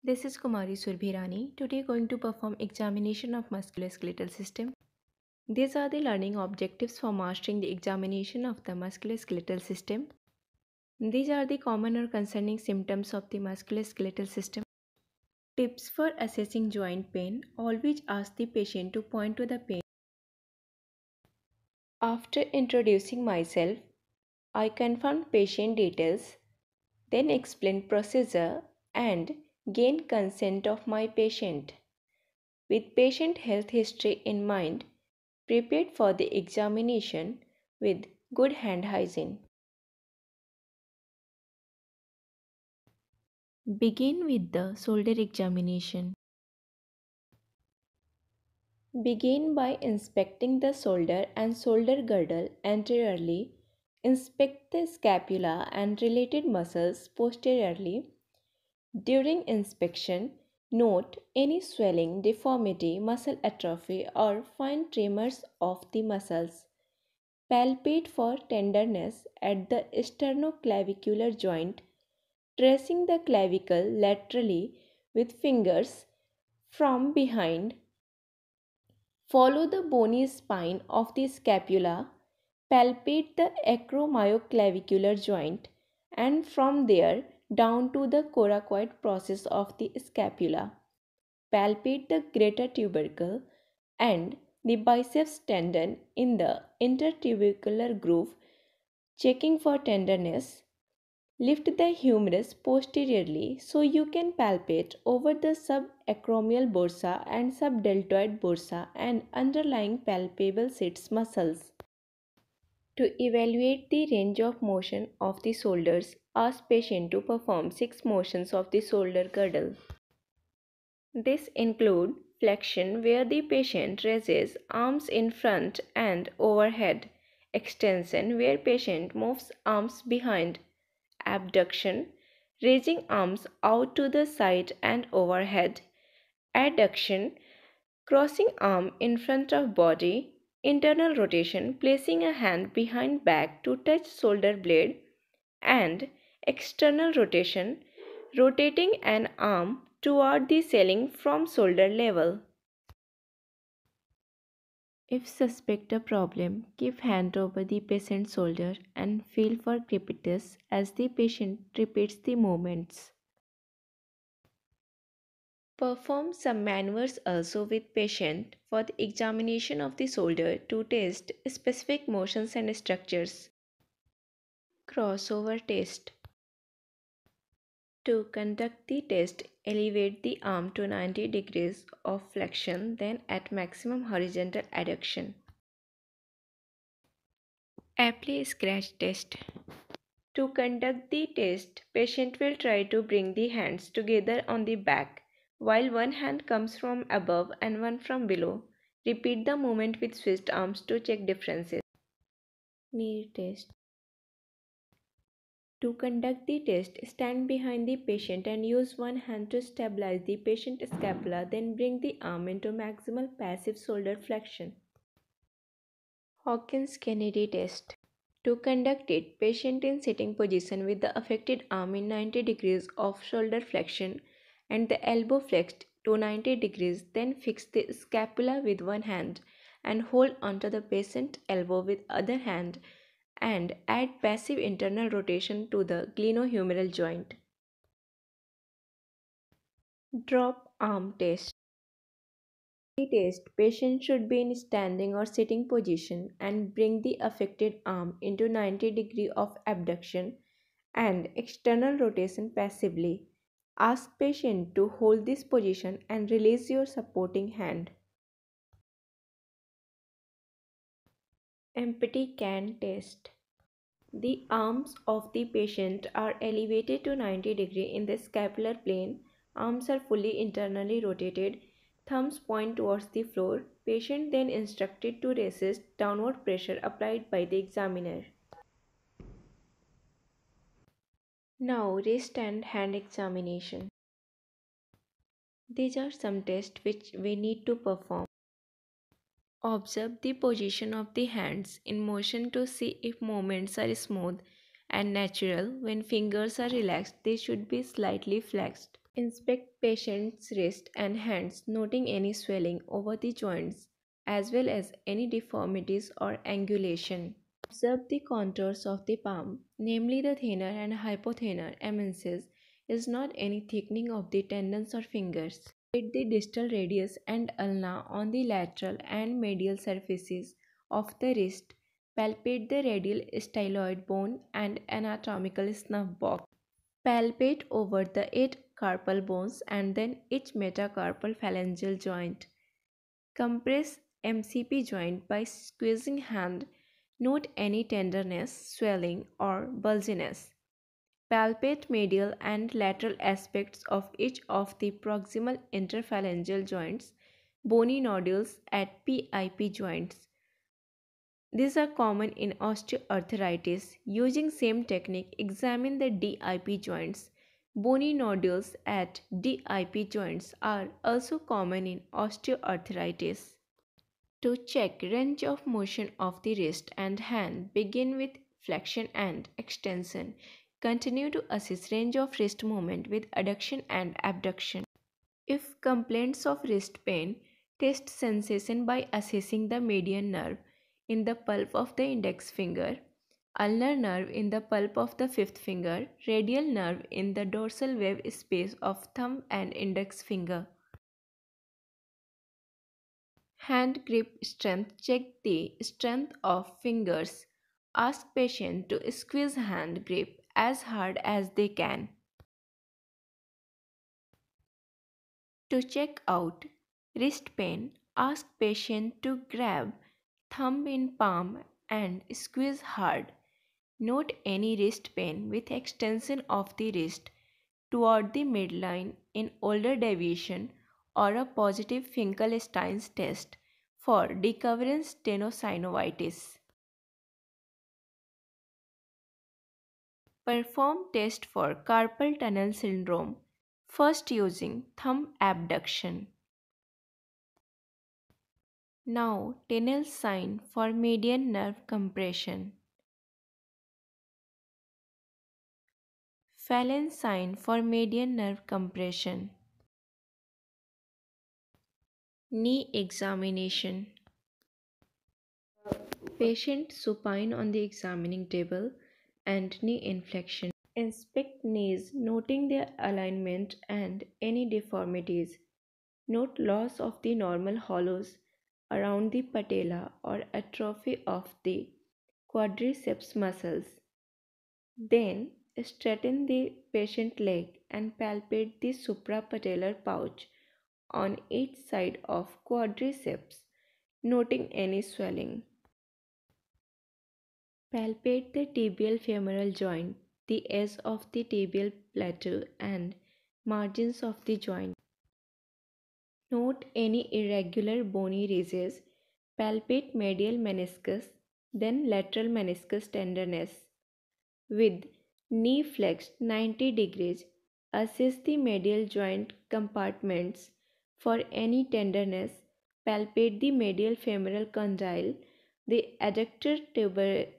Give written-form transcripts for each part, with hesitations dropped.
This is Kumari Surbhirani. Today going to perform examination of musculoskeletal system. These are the learning objectives for mastering the examination of the musculoskeletal system. These are the common or concerning symptoms of the musculoskeletal system. Tips for assessing joint pain. Always ask the patient to point to the pain. After introducing myself, I confirm patient details, then explain procedure and gain consent of my patient. With patient health history in mind, prepared for the examination with good hand hygiene. Begin with the shoulder examination. Begin by inspecting the shoulder and shoulder girdle anteriorly. Inspect the scapula and related muscles posteriorly. During inspection, note any swelling, deformity, muscle atrophy, or fine tremors of the muscles. Palpate for tenderness at the sternoclavicular joint, tracing the clavicle laterally with fingers from behind. Follow the bony spine of the scapula, palpate the acromyoclavicular joint, and from there down to the coracoid process of the scapula. Palpate the greater tubercle and the biceps tendon in the intertubercular groove, checking for tenderness. Lift the humerus posteriorly so you can palpate over the subacromial bursa and subdeltoid bursa and underlying palpable sits muscles. To evaluate the range of motion of the shoulders, ask patient to perform 6 motions of the shoulder girdle. This include flexion where the patient raises arms in front and overhead, extension where patient moves arms behind, abduction, raising arms out to the side and overhead, adduction, crossing arm in front of body, internal rotation, placing a hand behind back to touch shoulder blade, and external rotation, rotating an arm toward the ceiling from shoulder level. If suspect a problem, keep hand over the patient's shoulder and feel for crepitus as the patient repeats the movements. Perform some maneuvers also with patient for the examination of the shoulder to test specific motions and structures. Crossover test. To conduct the test, elevate the arm to 90 degrees of flexion, then at maximum horizontal adduction. Apply scratch test. To conduct the test, patient will try to bring the hands together on the back, while one hand comes from above and one from below. Repeat the movement with switched arms to check differences. Knee test. To conduct the test, stand behind the patient and use one hand to stabilize the patient's scapula, then bring the arm into maximal passive shoulder flexion. Hawkins-Kennedy test. To conduct it, patient in sitting position with the affected arm in 90 degrees of shoulder flexion and the elbow flexed to 90 degrees, then fix the scapula with one hand and hold onto the patient's elbow with other hand and add passive internal rotation to the glenohumeral joint. Drop arm test. The test, patient should be in standing or sitting position and bring the affected arm into 90 degree of abduction and external rotation passively. Ask patient to hold this position and release your supporting hand. Empty can test. The arms of the patient are elevated to 90 degree in the scapular plane. Arms are fully internally rotated. Thumbs point towards the floor. Patient then instructed to resist downward pressure applied by the examiner. Now wrist and hand examination. These are some tests which we need to perform. Observe the position of the hands in motion to see if movements are smooth and natural. When fingers are relaxed, they should be slightly flexed. Inspect patient's wrist and hands, noting any swelling over the joints as well as any deformities or angulation. Observe the contours of the palm, namely the thenar and hypothenar eminences is not any thickening of the tendons or fingers. Palpate the distal radius and ulna on the lateral and medial surfaces of the wrist. Palpate the radial styloid bone and anatomical snuff box. Palpate over the 8 carpal bones and then each metacarpal phalangeal joint. Compress MCP joint by squeezing hand. Note any tenderness, swelling, or bulginess. Palpate medial and lateral aspects of each of the proximal interphalangeal joints, bony nodules at PIP joints. These are common in osteoarthritis. Using same technique, examine the DIP joints. Bony nodules at DIP joints are also common in osteoarthritis. To check range of motion of the wrist and hand, begin with flexion and extension. Continue to assess range of wrist movement with adduction and abduction. If complaints of wrist pain, test sensation by assessing the median nerve in the pulp of the index finger, ulnar nerve in the pulp of the fifth finger, radial nerve in the dorsal wave space of thumb and index finger. Hand grip strength. Check the strength of fingers. Ask patient to squeeze hand grip as hard as they can. To check out wrist pain, ask patient to grab thumb in palm and squeeze hard. Note any wrist pain with extension of the wrist toward the midline in older deviation or a positive Finkelstein's test for decurrence tenosynovitis. Perform test for carpal tunnel syndrome, first using thumb abduction. Now Tinel sign for median nerve compression. Phalan sign for median nerve compression. Knee examination. Patient supine on the examining table and knee inflection. Inspect knees, noting their alignment and any deformities. Note loss of the normal hollows around the patella or atrophy of the quadriceps muscles. Then straighten the patient leg and palpate the suprapatellar pouch on each side of quadriceps, noting any swelling. Palpate the tibial femoral joint, the edge of the tibial plateau and margins of the joint. Note any irregular bony ridges. Palpate medial meniscus, then lateral meniscus tenderness. With knee flexed 90 degrees, assess the medial joint compartments for any tenderness. Palpate the medial femoral condyle, the adductor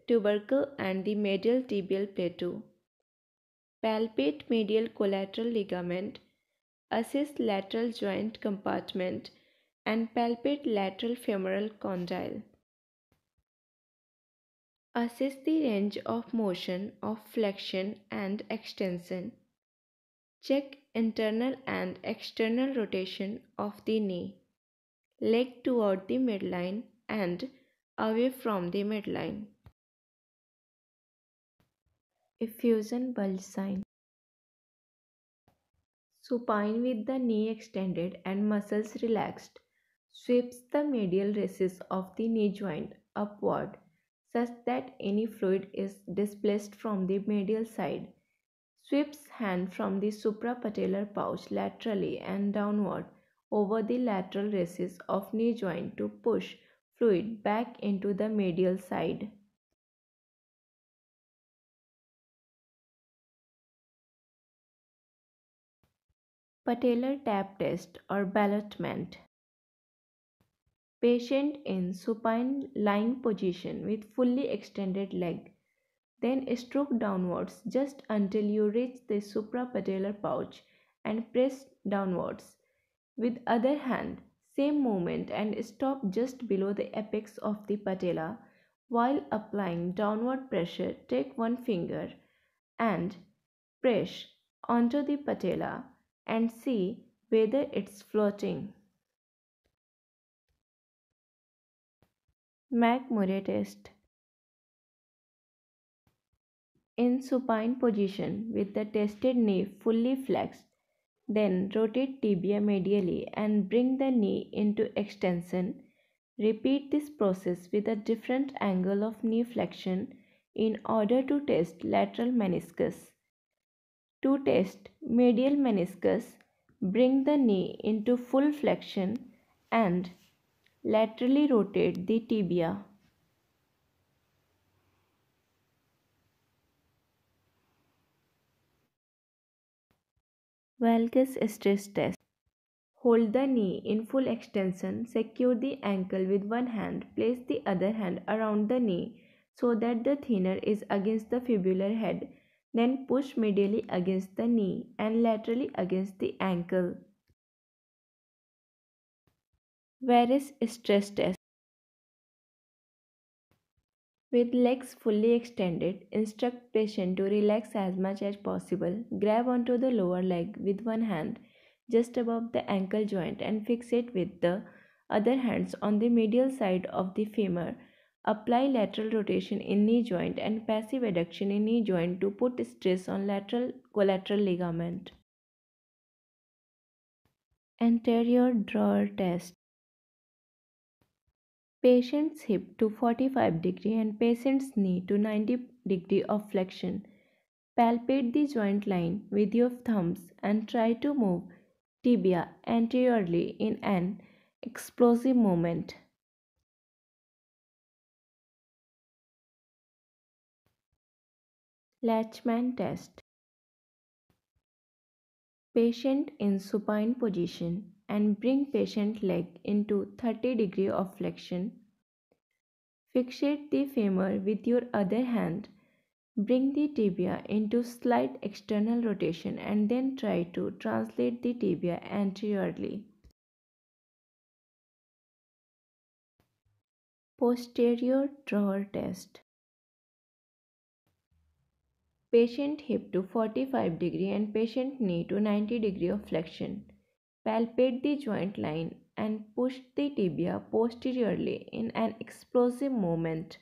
tubercle and the medial tibial plateau. Palpate medial collateral ligament. Assess lateral joint compartment and palpate lateral femoral condyle. Assess the range of motion of flexion and extension. Check internal and external rotation of the knee, leg toward the midline and away from the midline. Effusion bulge sign. Supine with the knee extended and muscles relaxed, sweeps the medial recess of the knee joint upward such that any fluid is displaced from the medial side. Sweeps hand from the suprapatellar pouch laterally and downward over the lateral recess of knee joint to push fluid back into the medial side. Patellar tap test or ballotment. Patient in supine lying position with fully extended leg. Then stroke downwards just until you reach the suprapatellar pouch and press downwards. With other hand, same movement and stop just below the apex of the patella. While applying downward pressure, take one finger and press onto the patella and see whether it's floating. McMurray test. In supine position with the tested knee fully flexed, then rotate tibia medially and bring the knee into extension. Repeat this process with a different angle of knee flexion in order to test lateral meniscus. To test medial meniscus, bring the knee into full flexion and laterally rotate the tibia. Valgus stress test. Hold the knee in full extension, secure the ankle with one hand, place the other hand around the knee so that the thinner is against the fibular head, then push medially against the knee and laterally against the ankle. Varus stress test. With legs fully extended, instruct patient to relax as much as possible. Grab onto the lower leg with one hand just above the ankle joint and fix it with the other hands on the medial side of the femur. Apply lateral rotation in knee joint and passive adduction in knee joint to put stress on lateral collateral ligament. Anterior drawer test. Patient's hip to 45 degree and patient's knee to 90 degree of flexion. Palpate the joint line with your thumbs and try to move tibia anteriorly in an explosive movement. Latchman test. Patient in supine position and bring patient leg into 30 degree of flexion. Fixate the femur with your other hand. Bring the tibia into slight external rotation and then try to translate the tibia anteriorly. Posterior drawer test. Patient hip to 45 degree and patient knee to 90 degree of flexion. Palpate the joint line and push the tibia posteriorly in an explosive movement.